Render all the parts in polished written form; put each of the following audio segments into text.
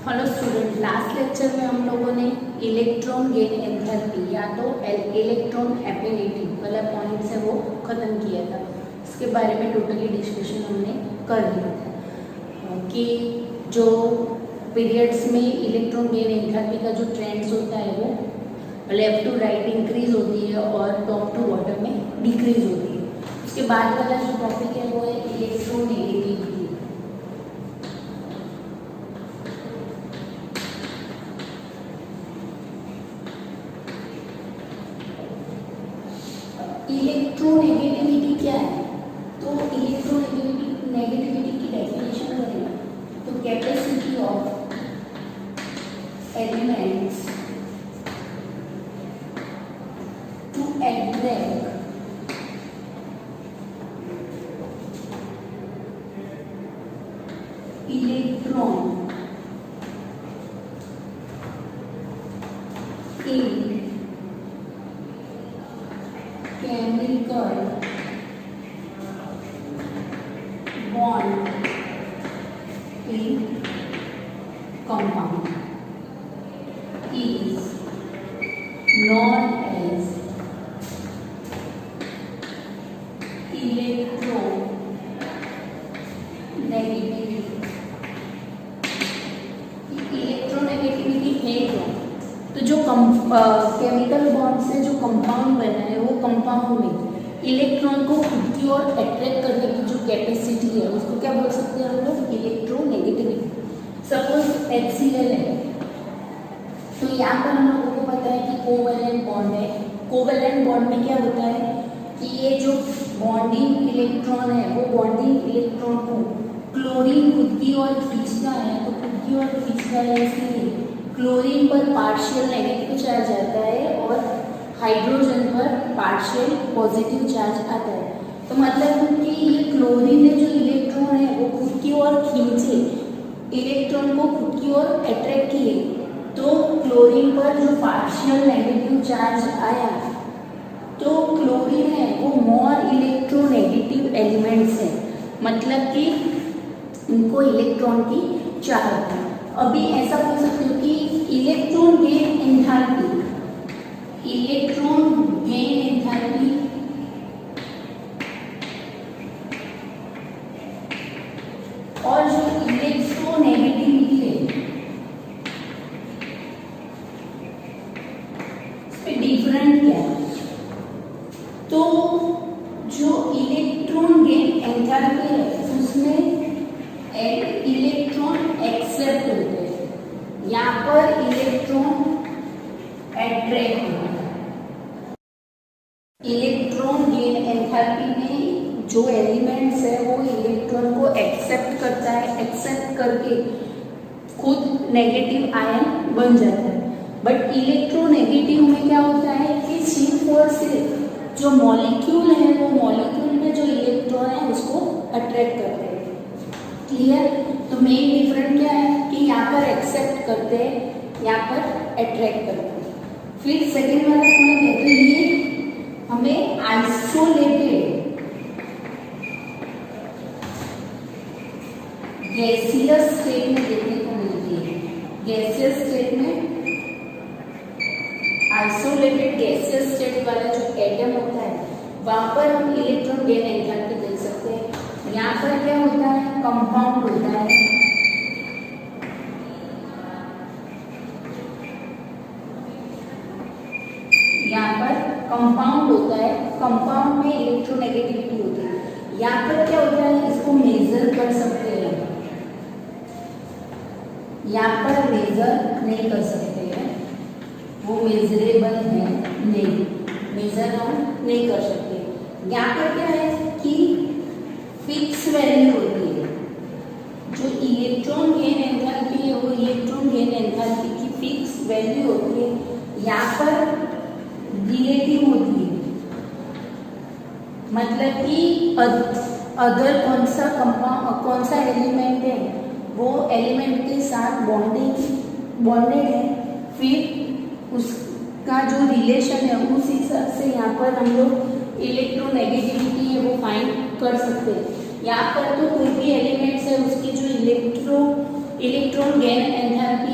Hello student, last lecture में हम लोगों ने इलेक्ट्रॉन गेन एंथैल्पी या तो इलेक्ट्रॉन एफिनिटी वाला पॉइंट से वो ख़त्म किया था। इसके बारे में टोटली डिस्कशन हमने कर लिया था कि जो पीरियड्स में इलेक्ट्रॉन गेन एंथैल्पी का जो ट्रेंड्स होता है वो लेफ्ट टू राइट इंक्रीज होती है और टॉप टू बॉटम में डिक्रीज होती है। उसके बाद वाला जो टॉपिक है वो है इलेक्ट्रोनेगेटिविटी। इलेक्ट्रोनेगेटिविटी क्या है? तो इलेक्ट्रोनेगेटिविटी की डेफिनेशन करेंगे तो capacity of elements to attract electron in chemical bond in compound is known as electronegativity. Electronegativity है क्या? तो जो केमिकल बॉन्ड से जो कंपाउंड बना है वो कंपाउंड में इलेक्ट्रॉन को खुद की ओर अट्रैक्ट करने की जो कैपेसिटी है उसको क्या बोल सकते हैं हम लोग? इलेक्ट्रोनेगेटिविटी। सपोज HCl है तो यहाँ पर हम लोगों को पता है कि कोवेलेंट बॉन्ड है। कोवेलेंट बॉन्ड में क्या होता है कि ये जो बॉन्डिंग इलेक्ट्रॉन है वो बॉन्डिंग इलेक्ट्रॉन को क्लोरीन खुद की ओर खींचता है, तो खुद की ओर खींचता है इसलिए क्लोरीन पर पार्शियल नेगेटिव चार्ज आता है और हाइड्रोजन पर पार्शियल पॉजिटिव चार्ज आता है। तो मतलब कि ये क्लोरीन ने जो इलेक्ट्रॉन है वो खुद की ओर खींचे, इलेक्ट्रॉन को खुद की ओर अट्रैक्ट किए, तो क्लोरीन पर जो पार्शियल नेगेटिव चार्ज आया तो क्लोरीन है वो मोर इलेक्ट्रोनेगेटिव एलिमेंट्स है, मतलब कि इनको इलेक्ट्रॉन की चाहत है। अभी ऐसा बोल सकते हो कि electron gain enthalpy, electron gain enthalpy और जो इलेक्ट्रोनेगेटिविटी है इसमें डिफरेंट क्या है? तो जो इलेक्ट्रॉन गेन एंथैल्पी है उसमें इलेक्ट्रॉन एक्सेप्ट होते हैं, यहाँ पर इलेक्ट्रॉन अट्रैक्ट होता है। इलेक्ट्रॉन गेन एंथैल्पी में जो एलिमेंट्स है वो इलेक्ट्रॉन को एक्सेप्ट करता है, एक्सेप्ट करके खुद नेगेटिव आयन बन जाता है। बट इलेक्ट्रोनेगेटिव में क्या होता है कि सिर्फ और सिर्फ जो मॉलिक्यूल है वो मॉलिक्यूल में जो इलेक्ट्रॉन है उसको अट्रैक्ट करते हैं। क्लियर? तो मेन डिफरेंट क्या है कि यहाँ पर एक्सेप्ट करते हैं, यहाँ पर अट्रैक्ट करते हैं। फिर सेकेंड वाला पॉइंट है तो ये हमें आइसोलेटेड गैसियस स्टेट में देखने को मिलती है। गैसियस स्टेट में आइसोलेटेड गैसियस स्टेट वाला जो एटम होता है वहां पर हम इलेक्ट्रॉन गेन एंथैल्पी देख सकते हैं। यहाँ पर क्या होता है? कंपाउंड होता है, यहाँ पर कंपाउंड होता है, कंपाउंड में इलेक्ट्रोनेगेटिविटी होती है। यहाँ पर क्या होता है? इसको मेजर कर सकते हैं, यहाँ पर मेजर नहीं कर सकते हैं, वो मेजरेबल है नहीं, मेजर हम नहीं कर सकते। यहाँ पर क्या है कि फिक्स वैल्यू होती है। जो इलेक्ट्रॉन गेन एंथैल्पी है वो इलेक्ट्रॉन गेन एंथैल्पी की फिक्स वैल्यू होती है, यहाँ पर रिलेटिव होती है, मतलब कि अदर कौन सा एलिमेंट है वो एलिमेंट के साथ बॉन्डेड है, फिर उसका जो रिलेशन है उस हिसाब से यहाँ पर हम लोग इलेक्ट्रोनेगेटिविटी है वो फाइंड कर सकते हैं। यहाँ पर तो कोई भी एलिमेंट्स है उसकी जो electron gain enthalpy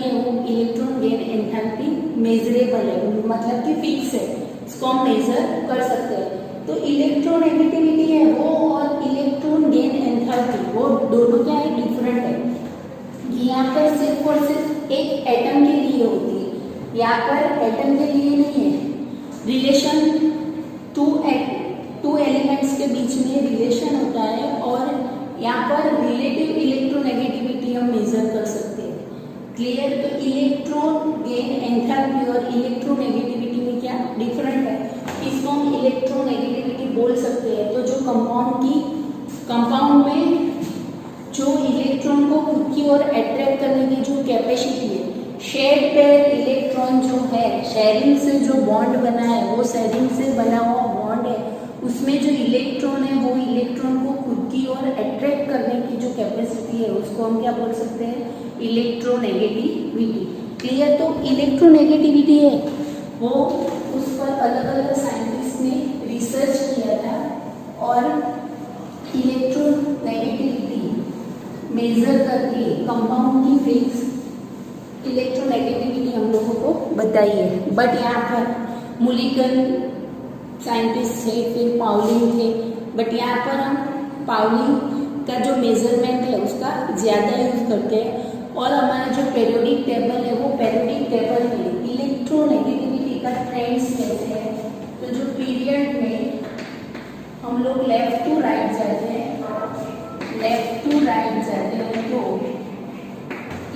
electron gain enthalpy measurable है, मतलब कि फिक्स है, इसको हम मेजर कर सकते हैं। तो इलेक्ट्रोनेगेटिविटी है वो और इलेक्ट्रॉन गेन एंथैल्पी वो दोनों क्या है, डिफरेंट है। यहाँ पर सिर्फ और सिर्फ एक एटम के लिए होती है, यहाँ पर एटम के लिए नहीं है। रिलेशन टू एलिमेंट्स के बीच में रिलेशन होता है और यहाँ पर रिलेटिव इलेक्ट्रोनेगेटिविटी हम मेजर कर सकते हैं। क्लियर? तो इलेक्ट्रॉन गेन एंथैल्पी और इलेक्ट्रोनेगेटिविटी में क्या डिफरेंट है, इसको हम इलेक्ट्रोनेगेटिविटी बोल सकते हैं। तो जो कंपाउंड में जो इलेक्ट्रॉन को खुद की ओर अट्रैक्ट करने की जो कैपेसिटी है, शेयर्ड पेयर इलेक्ट्रॉन जो है, शेयरिंग से जो बॉन्ड बना है, वो शेयरिंग से बना हुआ बॉन्ड है, उसमें जो इलेक्ट्रॉन है वो इलेक्ट्रॉन को खुद की ओर अट्रैक्ट करने की जो कैपेसिटी है उसको हम क्या बोल सकते हैं, इलेक्ट्रोनेगेटिविटी। क्लियर? तो इलेक्ट्रोनेगेटिविटी है वो उस पर अलग अलग साइंटिस्ट ने रिसर्च किया था और इलेक्ट्रोनेगेटिविटी मेजर करके कंपाउंड की फिक्स इलेक्ट्रोनेगेटिविटी हम लोगों को बताई है। बट यहाँ पर मुलिकन साइंटिस्ट थे, फिर पाउलिंग थे, बट यहाँ पर हम पाउलिंग का जो मेजरमेंट है उसका ज़्यादा यूज करते हैं और हमारा जो पीरियोडिक टेबल है वो पीरियोडिक टेबल में इलेक्ट्रोनेगेटिविटी का ट्रेंड्स कैसे है। तो जो पीरियड में हम लोग लेफ्ट टू राइट जाते हैं, लेफ्ट टू राइट जाते हैं तो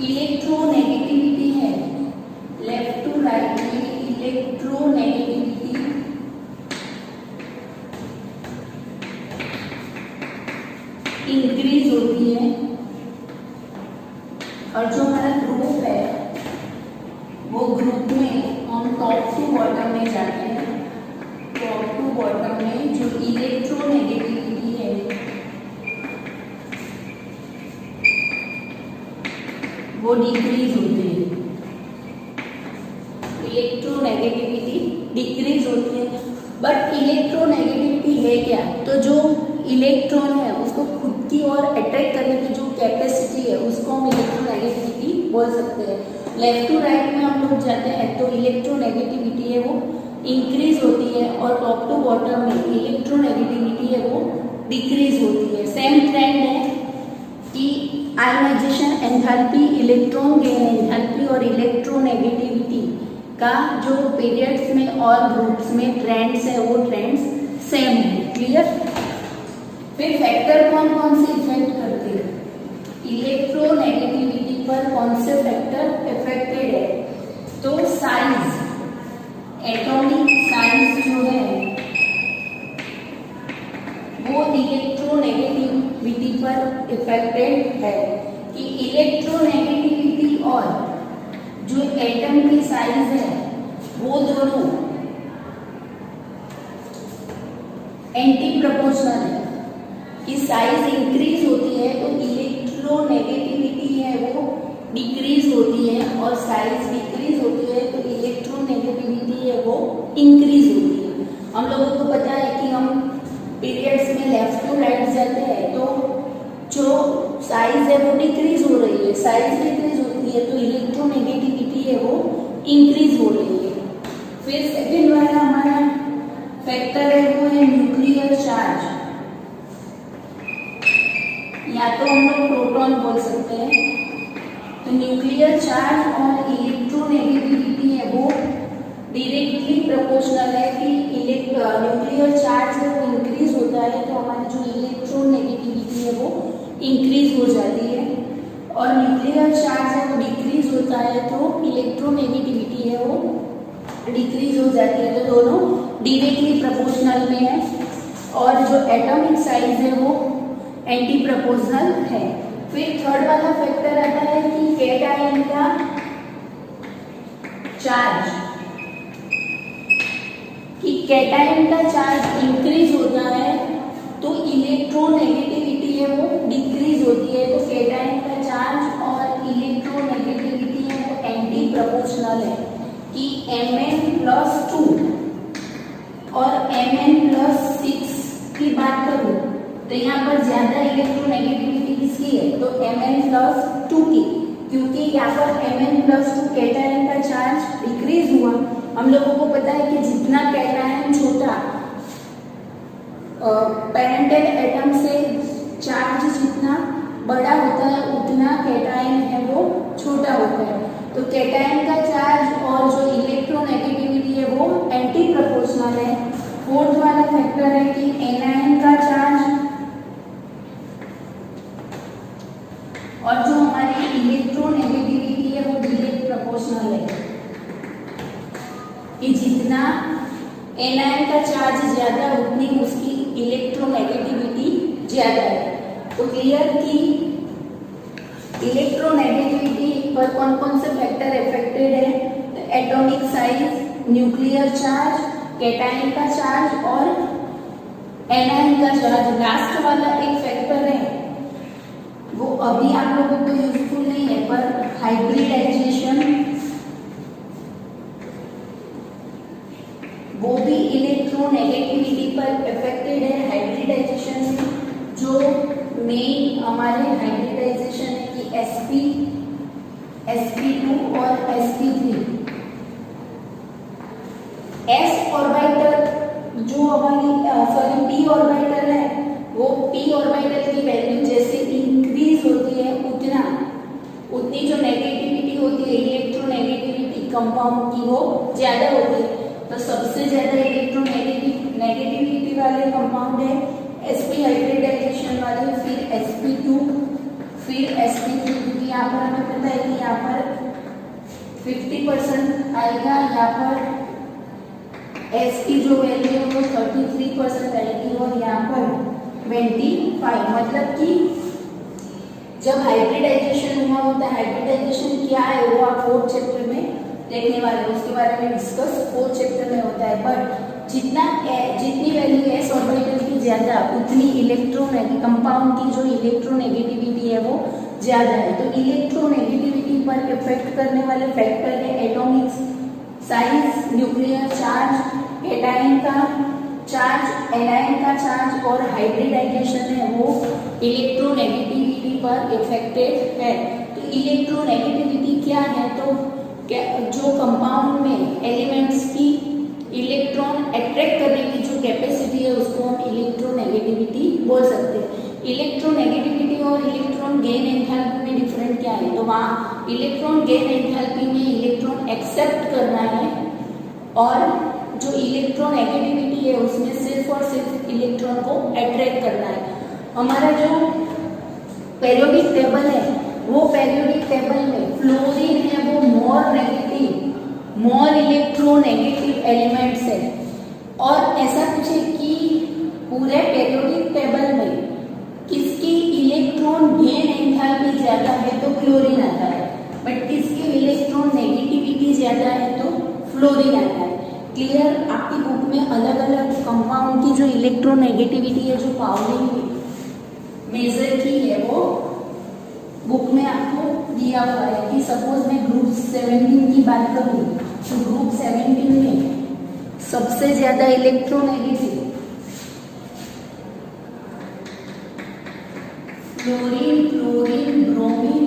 इलेक्ट्रोनेगेटिविटी है, लेफ्ट टू राइट में इलेक्ट्रोनेगेटिविटी इंक्रीज होती है और जो हमारा ग्रुप है वो ग्रुप में हम टॉप टू बॉटम में जाते हैं। टॉप टू बॉटम में जो इलेक्ट्रोनेगेटिविटी है वो डिक्रीज होती है, इलेक्ट्रोनेगेटिविटी डिक्रीज होती है। बट इलेक्ट्रोनेगेटिविटी है क्या, तो जो इलेक्ट्रॉन है उसको खुद की ओर अट्रैक्ट करने की जो कैपेसिटी है उसको हम इलेक्ट्रोनेगेटिविटी बोल सकते हैं। लेफ्ट टू राइट में हम लोग जाते हैं तो इलेक्ट्रोनेगेटिविटी है वो इंक्रीज होती है और टॉप टू बॉटम में इलेक्ट्रोनेगेटिविटी है वो डिक्रीज होती है। सेम ट्रेंड है कि ionisation enthalpy, electron gain enthalpy और इलेक्ट्रोनेगेटिविटी का जो पीरियड्स में और ग्रुप्स में ट्रेंड्स है वो ट्रेंड्स सेम है। क्लियर? फिर फैक्टर कौन कौन से इफेक्ट करते हैं, इलेक्ट्रोनेगेटिविटी पर कौन से फैक्टर इफेक्टेड है, तो साइज, एटॉमिक साइज जो है वो इलेक्ट्रोनेगेटिविटी पर इफेक्टेड है कि इलेक्ट्रोनेगेटिविटी और जो एटम की साइज है वो दोनों एंटी प्रोपोर्शनल है। कि साइज इंक्रीज होती है तो इलेक्ट्रोनेगेटिविटी है वो डिक्रीज होती है और साइज डिक्रीज होती है तो इलेक्ट्रोनेगेटिविटी है वो इंक्रीज होती है। हम लोगों को पता है कि हम पीरियड्स में लेफ्ट टू राइट जाते हैं तो जो साइज है वो डिक्रीज हो रही है, साइज डिक्रीज होती है तो इलेक्ट्रोनेगेटिविटी है वो इंक्रीज हो रही है। फिर सेकेंड वाला हमारा फैक्टर है वो है न्यूक्लियर चार्ज, या तो हम लोग प्रोटॉन बोल सकते हैं। तो न्यूक्लियर चार्ज और इलेक्ट्रोनेगेटिविटी है वो डायरेक्टली प्रोपोर्शनल है कि न्यूक्लियर चार्ज है वो इंक्रीज होता है तो हमारी जो इलेक्ट्रोनेगेटिविटी है वो इंक्रीज हो जाती है और न्यूक्लियर चार्ज है वो डिक्रीज होता है तो इलेक्ट्रोनेगेटिविटी है वो डिक्रीज हो जाती है। तो दोनों डायरेक्टली प्रोपोर्शनल में है और जो एटॉमिक साइज है वो एंटी प्रोपोर्शनल है। फिर थर्ड वाला फैक्टर आता है कि कैटायन का चार्ज, कि कैटायन का चार्ज इंक्रीज होता है तो इलेक्ट्रोनेगेटिविटी है वो डिक्रीज होती है। तो कैटायन का चार्ज और इलेक्ट्रोनेगेटिविटी है वो एंटी प्रोपोर्शनल है कि Mn+2 और Mn+6 की बात करूं तो यहाँ पर ज्यादा इलेक्ट्रोनेगेटिविटी किसकी है, तो Mn+2 की। क्योंकि यहाँ पर Mn+2 कैटायन का चार्ज डिक्रीज हुआ। हम लोगों को पता है कि जितना कैटायन छोटा पेरेंटल एटम से चार्ज जितना बड़ा होता है उतना कैटायन है वो छोटा होता है। तो कैटायन का चार्ज और जो इलेक्ट्रोनेगेटिविटी है वो एंटी प्रोपोर्शनल है। फोर्थ वाला फैक्टर है कि एनायन का चार्ज और जो हमारी इलेक्ट्रोनेगेटिविटी है वो डायरेक्ट प्रोपोर्शनल है कि जितना एनायन का चार्ज ज्यादा उतनी उसकी इलेक्ट्रोनेगेटिविटी ज्यादा है। तो क्लियर कि इलेक्ट्रोनेगेटिविटी पर कौन कौन से फैक्टर इफेक्टेड है? Atomic size, nuclear charge, cation का चार्ज और एनायन का चार्ज। लास्ट वाला एक फैक्टर है वो अभी आप लोगों को यूजफुल नहीं है, पर हाइब्रिडाइजेशन वो भी इलेक्ट्रोनेगेटिविटी पर इफेक्टेड है। हाइब्रिडाइजेशन से जो मेन हमारे हाइब्रिडाइजेशन है कि sp2 और sp3 s ऑर्बिटल जो हमारी p ऑर्बिटल है वो p ऑर्बिटल की वैल्यू जैसे इंक्रीज होती है उतनी जो नेगेटिविटी होती है इलेक्ट्रोनेगेटिविटी कंपाउंड की वो ज्यादा होती है। तो सबसे ज्यादा इलेक्ट्रोनेगेटिविटी वाले कंपाउंड है sp हाइब्रिडाइजेशन वाले, फिर sp2, फिर sp3। क्योंकि यहाँ पर हमें पता है कि यहाँ पर 50% आएगा, यहाँ पर s की जो वैल्यू है वो 33% आएगी और यहाँ पर 25। मतलब कि जब हाइब्रिडाइजेशन हुआ होता है, हाइब्रिडाइजेशन क्या है वो आप 4th चैप्टर में देखने वाले हैं, उसके बारे में डिस्कस 4th चैप्टर में होता है। बट जितनी वैल्यू s ऑर्बिटल की ज्यादा उतनी कंपाउंड की जो इलेक्ट्रोनेगेटिविटी है वो ज्यादा है। तो इलेक्ट्रोनेगेटिविटी पर इफेक्ट करने वाले फैक्टर है atomic size, nuclear charge, cation का चार्ज, एनायन का चार्ज और हाइब्रिडाइजेशन है वो इलेक्ट्रोनेगेटिविटी पर इफेक्टेड है। तो इलेक्ट्रोनेगेटिविटी क्या है? तो जो कंपाउंड में एलिमेंट्स की इलेक्ट्रॉन अट्रैक्ट करने की जो कैपेसिटी है उसको हम इलेक्ट्रोनेगेटिविटी बोल सकते हैं। इलेक्ट्रोनेगेटिविटी और इलेक्ट्रॉन गेन एंथैल्पी में डिफरेंट क्या है? तो वहाँ इलेक्ट्रॉन गेन एंथैल्पी में इलेक्ट्रॉन एक्सेप्ट करना है और जो इलेक्ट्रोनेगेटिविटी है उसमें सिर्फ और सिर्फ इलेक्ट्रॉन को अट्रैक्ट करना है। हमारा जो पेरियोडिक टेबल है वो पेरियोडिक टेबल में फ्लोरीन है वो मोर इलेक्ट्रोनेगेटिव एलिमेंट्स है। और ऐसा कुछ है कि पूरे पेरियोडिक टेबल में किसकी इलेक्ट्रॉन गेन एंथैल्पी ज्यादा है तो क्लोरीन आता है, बट किसकी इलेक्ट्रॉन नेगेटिविटी ज्यादा है तो फ्लोरीन आता है। क्लियर? आपकी बुक में अलग अलग कंपाउंड की जो इलेक्ट्रोनेगेटिविटी है जो पाउलिंग मेजर की है वो बुक में आपको दिया हुआ है। कि सपोज मैं ग्रुप 17 की बात करूँ तो ग्रुप 17 में सबसे ज्यादा इलेक्ट्रोनेगेटिव फ्लोरीन, क्लोरीन, ब्रोमीन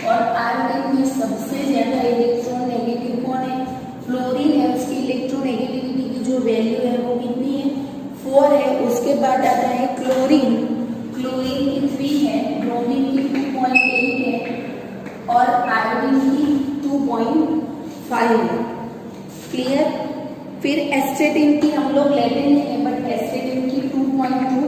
और आयोडीन में सबसे ज्यादा इलेक्ट्रोनेगेटिव कौन है? फ्लोरीन है, उसकी इलेक्ट्रोनेगेटिविटी की जो वैल्यू है वो कितनी है? 4 है। उसके बाद आता है क्लोरीन, क्लोरीन की 3 है, ब्रोमीन की 2.8 है और आयोडीन की 2.5 है। क्लियर? फिर एस्टेटिन की हम लोग लेते हैं बट एस्टेटिन की 2.2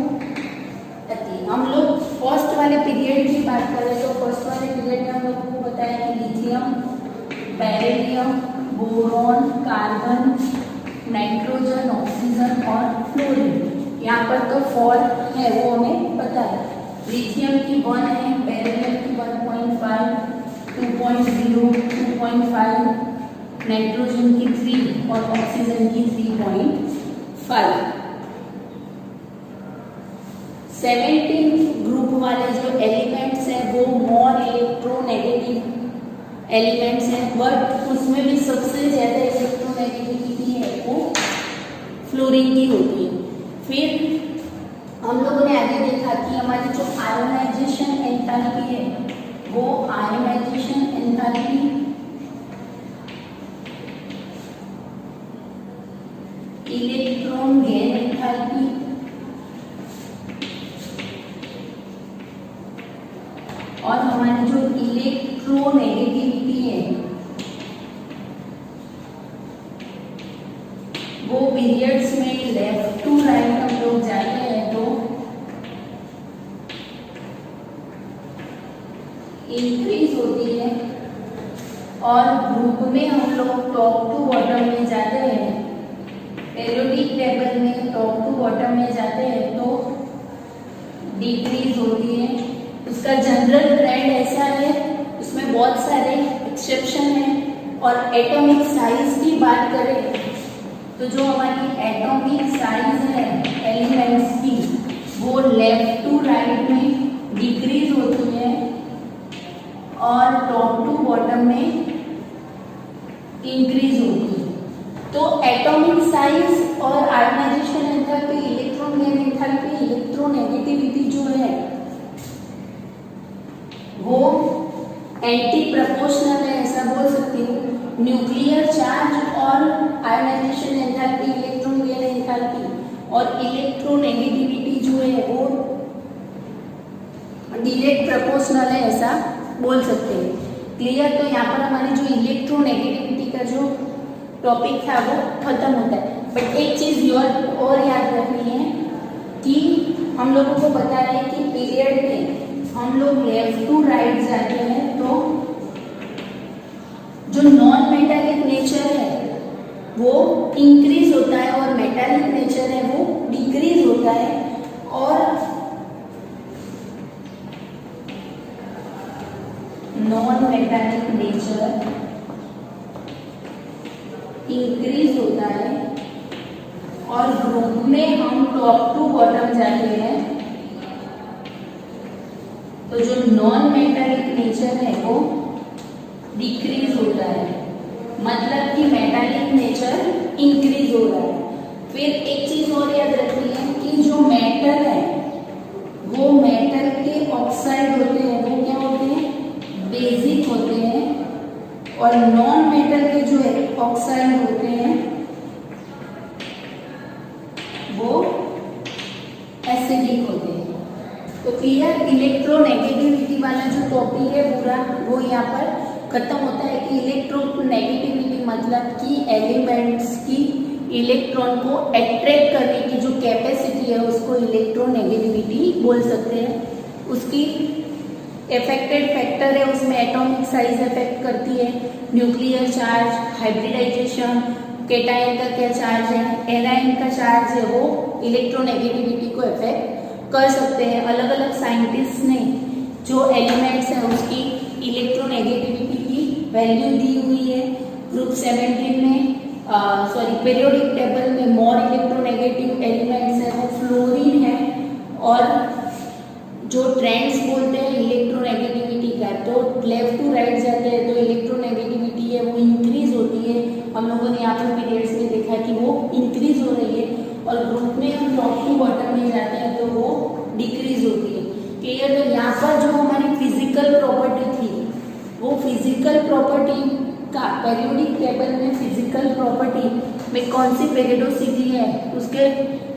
आती है। हम लोग फर्स्ट वाले पीरियड की बात करें तो फर्स्ट वाले पीरियड में हम लोग को बताया कि lithium, beryllium, boron, carbon, nitrogen, oxygen और फ्लोरीन। यहाँ पर तो 4 है वो हमें पता है। लिथियम की 1 है, बेरिलियम की 1.5, 2.0, 2.5, नाइट्रोजन की 3 और ऑक्सीजन की 3.5। 17 ग्रुप वाले जो एलिमेंट्स हैं वो मोर इलेक्ट्रोनेगेटिव एलिमेंट्स हैं, बट उसमें भी सबसे ज्यादा इलेक्ट्रोनेगेटिविटी है वो फ्लोरीन की होती है। फिर हम लोगों ने आगे देखा कि हमारी जो आयोनाइजेशन एंथैल्पी है वो ionization ionization enthalpy, electron gain enthalpy, और हमारी जो इलेक्ट्रोनेगेटिविटी है वो पीरियड्स में लेफ्ट टू राइट हम लोग जाते हैं तो इंक्रीज होती है, और ग्रुप में हम लोग टॉप टू बॉटम में जाते हैं, पीरियोडिक टेबल में टॉप टू बॉटम में जाते हैं तो डिक्रीज होती है। उसका जनरल ट्रेंड ऐसा है, उसमें बहुत सारे एक्सेप्शन हैं। और एटॉमिक साइज की बात करें तो जो हमारी एटॉमिक साइज है एलिमेंट्स की वो लेफ्ट टू राइट में डिक्रीज होती है और टॉप टू बॉटम में इंक्रीज होती है। तो एटॉमिक साइज और ionization enthalpy, electron gain enthalpy, electronegativity जो है वो एंटी प्रोपोर्शनल है, ऐसा बोल सकती हूँ। न्यूक्लियर चार्ज और ionization enthalpy, electron gain enthalpy और इलेक्ट्रोनेगेटिविटी जो है वो डायरेक्ट प्रोपोर्शनल है, ऐसा बोल सकते हैं। क्लियर? तो यहाँ पर हमारी जो इलेक्ट्रोनेगेटिविटी का जो टॉपिक था वो खत्म होता है। बट एक चीज और याद रखनी है कि हम लोगों को पता है कि पीरियड में हम लोग लेफ्ट टू राइट जाते हैं तो जो नॉन मेटालिक नेचर है वो इंक्रीज होता है और मेटालिक नेचर है वो डिक्रीज होता है। और नॉन मेटालिक नेचर इंक्रीज होता है और ग्रुप में हम टॉप टू बॉटम जाते हैं तो जो नॉन मेटालिक नेचर है वो डिक्रीज होता है, मतलब कि मेटालिक नेचर इंक्रीज हो रहा है। फिर एक चीज और याद रखनी है कि जो मेटल है वो मेटल के ऑक्साइड होते हैं, वो क्या होते हैं? बेसिक होते हैं। और नॉन मेटल के जो ऑक्साइड होते हैं वो एसिडिक होते हैं। तो क्लियर? इलेक्ट्रोनेगेटिविटी वाला जो टॉपिक है पूरा वो यहाँ पर खत्म होता है कि इलेक्ट्रोनेगेटिविटी मतलब कि एलिमेंट्स की इलेक्ट्रॉन को अट्रैक्ट करने की जो कैपेसिटी है उसको इलेक्ट्रोनेगेटिविटी बोल सकते हैं। उसकी इफेक्टेड फैक्टर है, उसमें एटॉमिक साइज इफेक्ट करती है, न्यूक्लियर चार्ज, हाइब्रिडाइजेशन, केटायन का क्या चार्ज है, एनायन का चार्ज है, वो इलेक्ट्रोनेगेटिविटी को इफेक्ट कर सकते हैं। अलग अलग साइंटिस्ट ने जो एलिमेंट्स हैं उसकी इलेक्ट्रोनेगेटिविटी की वैल्यू दी हुई है। ग्रुप 17 में पीरियोडिक टेबल में मोर इलेक्ट्रोनेगेटिव एलिमेंट्स है वो फ्लोरीन है। और जो ट्रेंड्स बोलते हैं इलेक्ट्रोनेगेटिविटी का, तो लेफ्ट टू राइट जाते हैं तो इलेक्ट्रोनेगेटिविटी है वो इंक्रीज होती है। हम लोगों ने यहाँ पर पीरियड्स में देखा कि वो इंक्रीज हो रही है और ग्रुप में हम टॉप टू बॉटम में जाते हैं तो वो डिक्रीज होती है। क्लियर? तो यहाँ पर जो हमारी फिजिकल प्रॉपर्टी थी वो फिजिकल प्रॉपर्टी का पीरियोडिक टेबल में फिजिकल प्रॉपर्टी में कौन सी पेरियोडोसिटी है उसके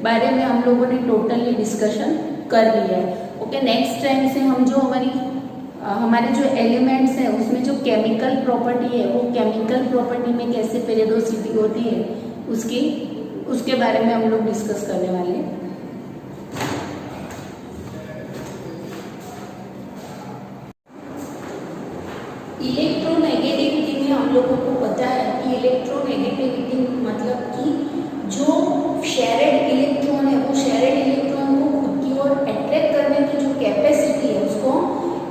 बारे में हम लोगों ने टोटली डिस्कशन कर लिया है। ओके, नेक्स्ट टाइम से हम जो हमारे जो एलिमेंट्स हैं उसमें जो केमिकल प्रॉपर्टी है वो केमिकल प्रॉपर्टी में कैसे पेरियोडोसिटी होती है उसके बारे में हम लोग डिस्कस करने वाले हैं। इलेक्ट्रोनेगेटिविटी में हम लोगों को पता है कि इलेक्ट्रोनेगेटिविटी मतलब कि जो शेयर्ड इलेक्ट्रॉन है वो शेयर्ड इलेक्ट्रॉन को खुद की ओर अट्रैक्ट करने की जो कैपेसिटी है उसको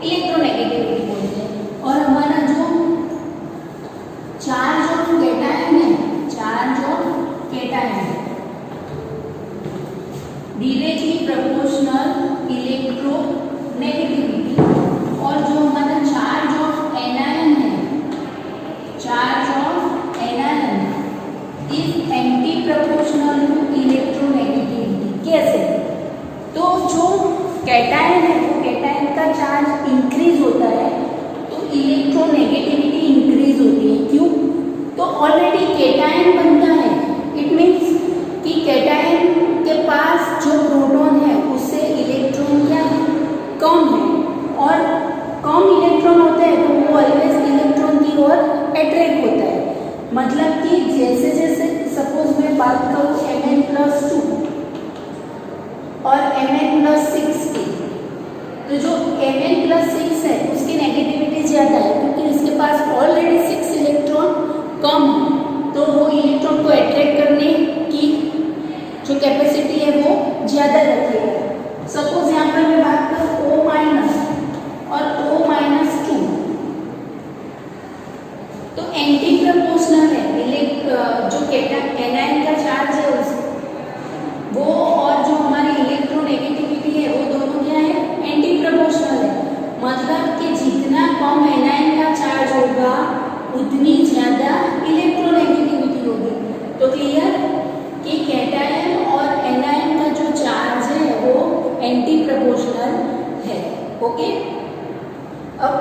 इलेक्ट्रोनेगेटिविटी बोलते हैं। और हमारा जो चार्ज ऑफ केटायन है, charge of cation directly proportional electronegativity. और जो हमारा चार्ज ऑफ एनायन है, charge of anion is anti proportional to electro मतलब कि जैसे जैसे सपोज मैं बात करूँ Mn+2 और Mn+6 की, तो जो Mn+6 है उसकी नेगेटिविटी ज्यादा है क्योंकि इसके पास ऑलरेडी 6 इलेक्ट्रॉन कम है, तो वो इलेक्ट्रॉन को अट्रैक्ट करने की जो कैपेसिटी है वो ज्यादा रखेगा। सपोज यहाँ पर मैं बात करूँ O- और O-2, तो एंटी प्रपोर्शनल है जो एनायन का चार्ज है वो और जो हमारी इलेक्ट्रोनेगेटिविटी है वो दोनों क्या है, एंटी प्रपोर्शनल है। मतलब कि जितना कम एनायन का चार्ज होगा उतनी ज्यादा इलेक्ट्रोनेगेटिविटी होगी। तो क्लियर कि कैटायन और एनायन का जो चार्ज है वो एंटी प्रपोर्शनल है। ओके, अब